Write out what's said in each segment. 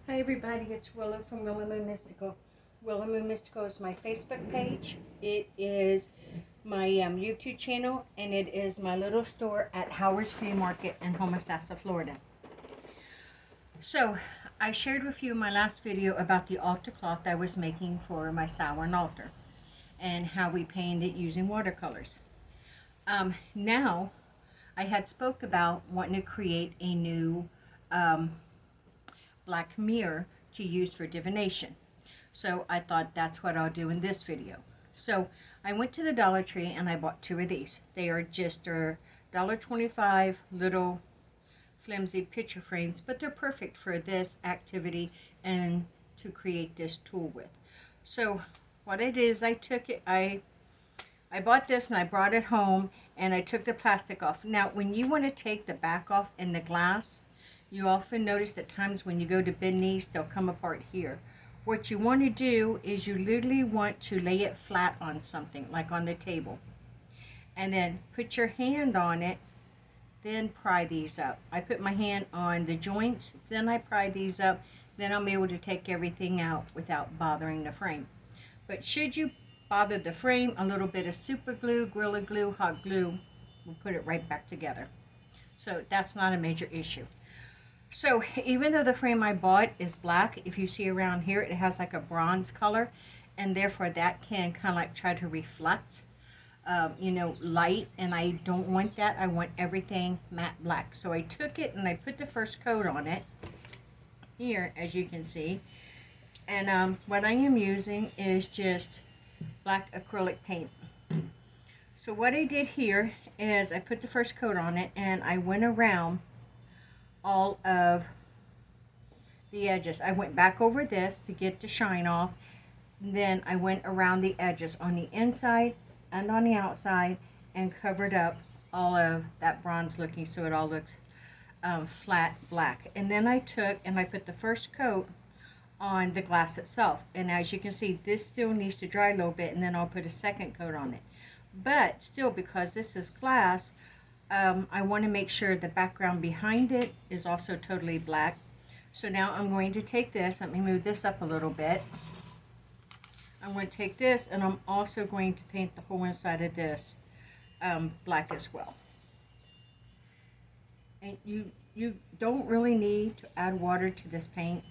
Hi everybody, it's Willow from Willow Moon Mystical. Willow Moon Mystical is my Facebook page. It is my YouTube channel, and it is my little store at Howard's Flea Market in Homosassa, Florida. So, I shared with you in my last video about the altar cloth I was making for my Samhain altar and how we painted it using watercolors. Now, I had spoke about wanting to create a new black mirror to use for divination. So I thought that's what I'll do in this video. So I went to the Dollar Tree and I bought two of these. They are just $1.25 little flimsy picture frames, but they're perfect for this activity and to create this tool with. So what I did is I took it, I bought this and I brought it home and I took the plastic off. Now when you want to take the back off in the glass, you often notice that times when you go to bend these, they'll come apart here. What you want to do is you literally want to lay it flat on something, like on the table. And then put your hand on it, then pry these up. I put my hand on the joints, then I pry these up, then I'm able to take everything out without bothering the frame. But should you bother the frame, a little bit of super glue, Gorilla Glue, hot glue will put it right back together. So that's not a major issue. So even though the frame I bought is black, if you see around here, it has like a bronze color, and therefore that can kind of like try to reflect, light, and I don't want that. I want everything matte black. So I took it and I put the first coat on it here, as you can see, and what I am using is just black acrylic paint. So what I did here is I put the first coat on it and I went around all of the edges. I went back over this to get the shine off, and then I went around the edges on the inside and on the outside and covered up all of that bronze looking, so it all looks flat black. And then I took and I put the first coat on the glass itself, and as you can see, this still needs to dry a little bit, and then I'll put a second coat on it. But still, because this is glass, I want to make sure the background behind it is also totally black. So now I'm going to take this, let me move this up a little bit. I'm going to take this and I'm also going to paint the whole inside of this black as well. And you don't really need to add water to this paint,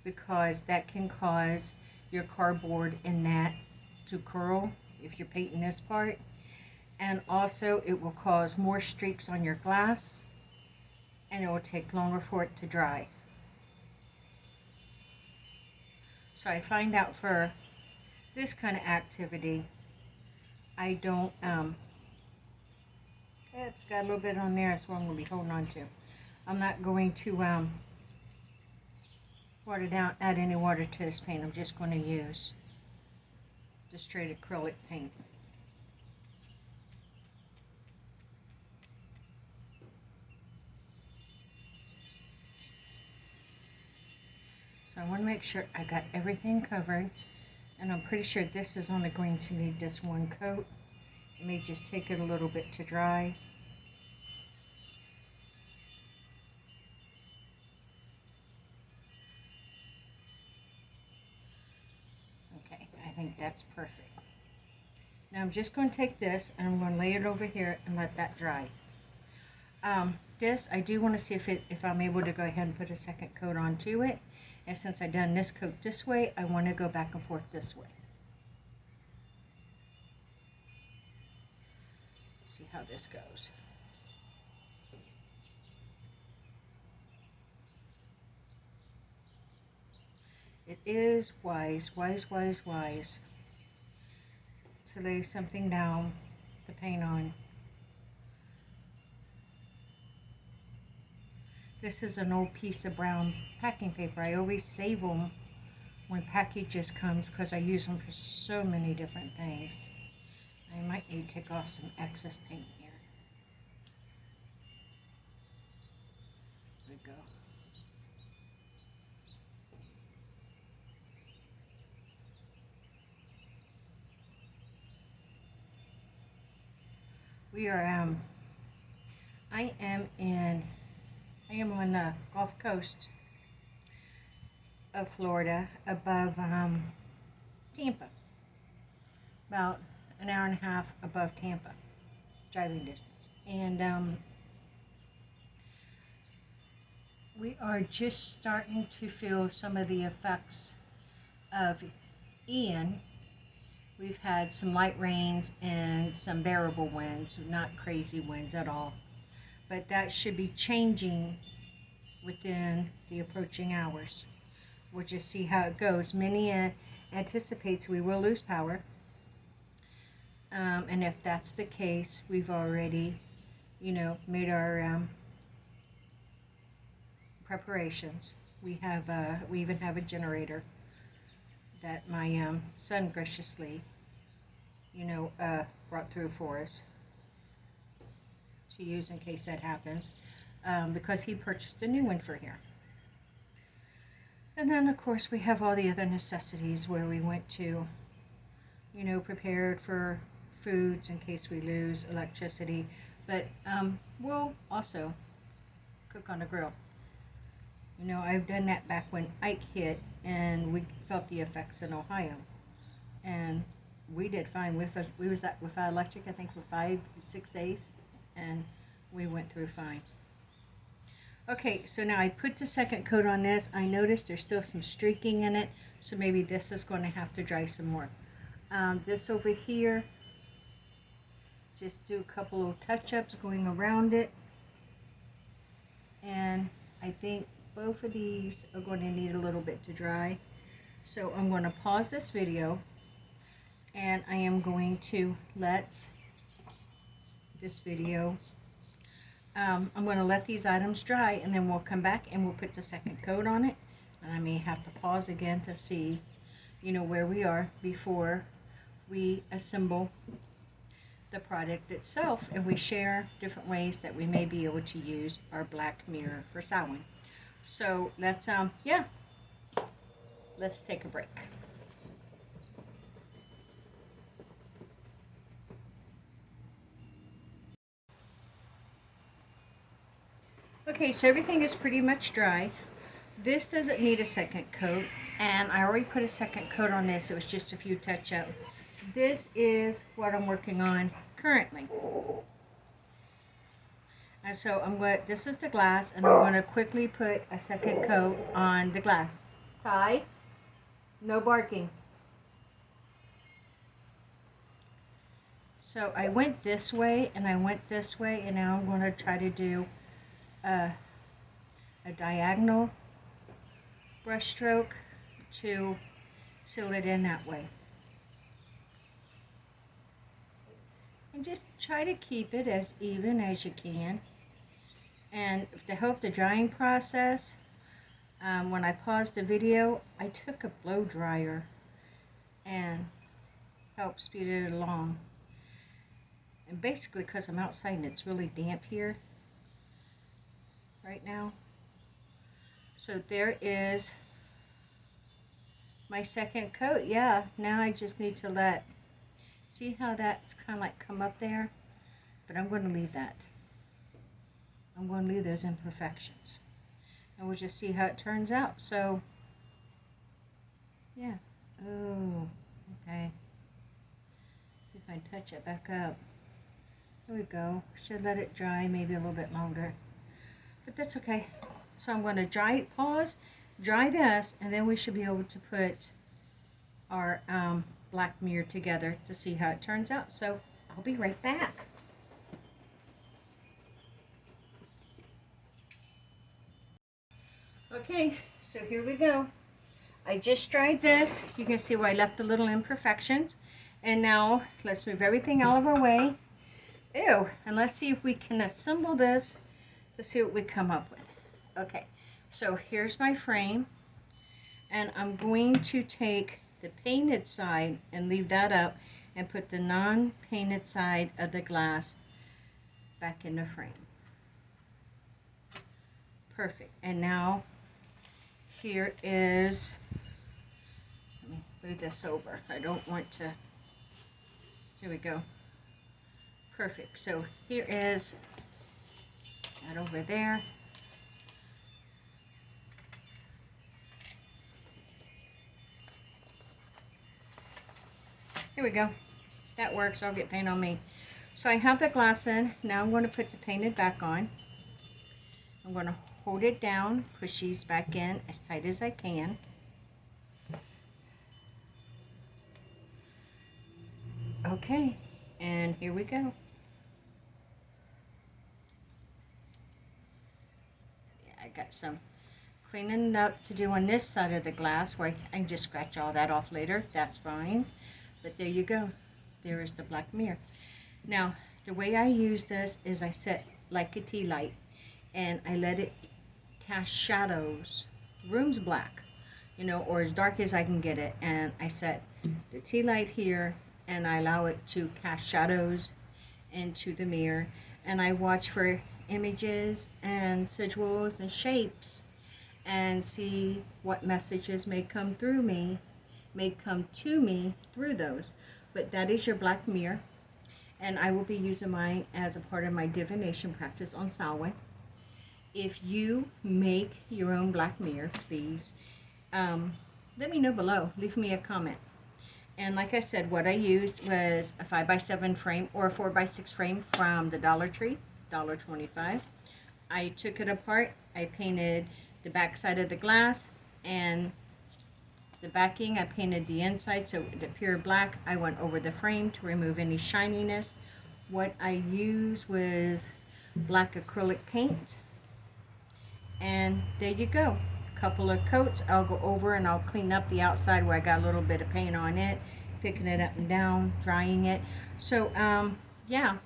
because that can cause your cardboard and that to curl if you're painting this part. And also it will cause more streaks on your glass, and it will take longer for it to dry. So I find out for this kind of activity, I don't, it's got a little bit on there, that's what I'm going to be holding on to. I'm not going to water down, add any water to this paint. I'm just going to use the straight acrylic paint. So I want to make sure I got everything covered, and I'm pretty sure this is only going to need this one coat. It may just take it a little bit to dry. Okay, I think that's perfect. Now I'm just going to take this and I'm going to lay it over here and let that dry. This, I do want to see if I'm able to go ahead and put a second coat onto it. And since I've done this coat this way, I want to go back and forth this way. See how this goes. It is wise to lay something down to paint on. This is an old piece of brown packing paper. I always save them when packages comes because I use them for so many different things. I might need to take off some excess paint here. There we go. We are I am on the Gulf Coast, of Florida, above Tampa. About an hour and a half above Tampa, driving distance. And we are just starting to feel some of the effects of Eoon. We've had some light rains and some bearable winds, not crazy winds at all. But that should be changing within the approaching hours. We'll just see how it goes. Minnie anticipates we will lose power. And if that's the case, we've already, made our preparations. We even have a generator that my son graciously, brought through for us to use in case that happens, because he purchased a new one for here. And then, of course, we have all the other necessities where we went to, prepared for foods in case we lose electricity. But we'll also cook on the grill. I've done that back when Ike hit and we felt the effects in Ohio. And we did fine. We was without electric, I think, for 5-6 days. And we went through fine. Okay, so now I put the second coat on this. I noticed there's still some streaking in it, so maybe this is going to have to dry some more. This over here, just do a couple of touch-ups going around it. And I think both of these are going to need a little bit to dry. So I'm going to pause this video, and I am going to let this video I'm going to let these items dry, and then we'll come back and we'll put the second coat on it. And I may have to pause again to see, where we are before we assemble the product itself, and we share different ways that we may be able to use our black mirror for Samhain. So let's let's take a break. Okay, so everything is pretty much dry. This doesn't need a second coat, and I already put a second coat on this. It was just a few touch-up. This is what I'm working on currently. And so this is the glass, and I'm going to quickly put a second coat on the glass. Ty, no barking. So I went this way, and I went this way, and now I'm going to try to do a diagonal brush stroke to seal it in that way. And just try to keep it as even as you can. And to help the drying process, when I paused the video, I took a blow dryer and helped speed it along. And basically, because I'm outside and it's really damp here right now. So there is my second coat. Yeah, now I just need to see how that's kind of like come up there, but I'm going to leave that. I'm going to leave those imperfections, and we'll just see how it turns out. So yeah. Oh, okay. See if I can touch it back up. There we go. Should let it dry maybe a little bit longer, but that's okay. So I'm going to pause, dry this, and then we should be able to put our black mirror together to see how it turns out. So I'll be right back. Okay, so here we go. I just dried this. You can see where I left the little imperfections. And now let's move everything out of our way. Ew, and let's see if we can assemble this to see what we come up with. Okay, so here's my frame, and I'm going to take the painted side and leave that up and put the non-painted side of the glass back in the frame. Perfect. And now here is, let me move this over. I don't want to, here we go. Perfect. So here is that over there. Here we go. That works. I'll get paint on me. So I have the glass in. Now I'm going to put the painted back on. I'm going to hold it down, push these back in as tight as I can. Okay, and here we go. Yeah, I got some cleaning up to do on this side of the glass where I can just scratch all that off later. That's fine. But there you go. There is the black mirror. Now, the way I use this is I set like a tea light and I let it cast shadows. The room's black, you know, or as dark as I can get it. And I set the tea light here and I allow it to cast shadows into the mirror. And I watch for images and sigils and shapes and see what messages may come to me through those. But that is your black mirror, and I will be using mine as a part of my divination practice on Samhain. If you make your own black mirror, please let me know below. Leave me a comment. And like I said, what I used was a 5x7 frame or a 4x6 frame from the Dollar Tree, $1.25. I took it apart. I painted the back side of the glass and the backing. I painted the inside so the pure black. I went over the frame to remove any shininess. What I used was black acrylic paint. And there you go. A couple of coats. I'll go over and I'll clean up the outside where I got a little bit of paint on it, picking it up and down, drying it. So yeah,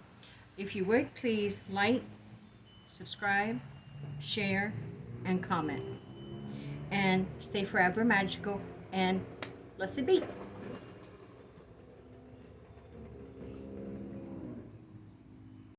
if you would please like, subscribe, share, and comment. And stay forever magical and blessed be.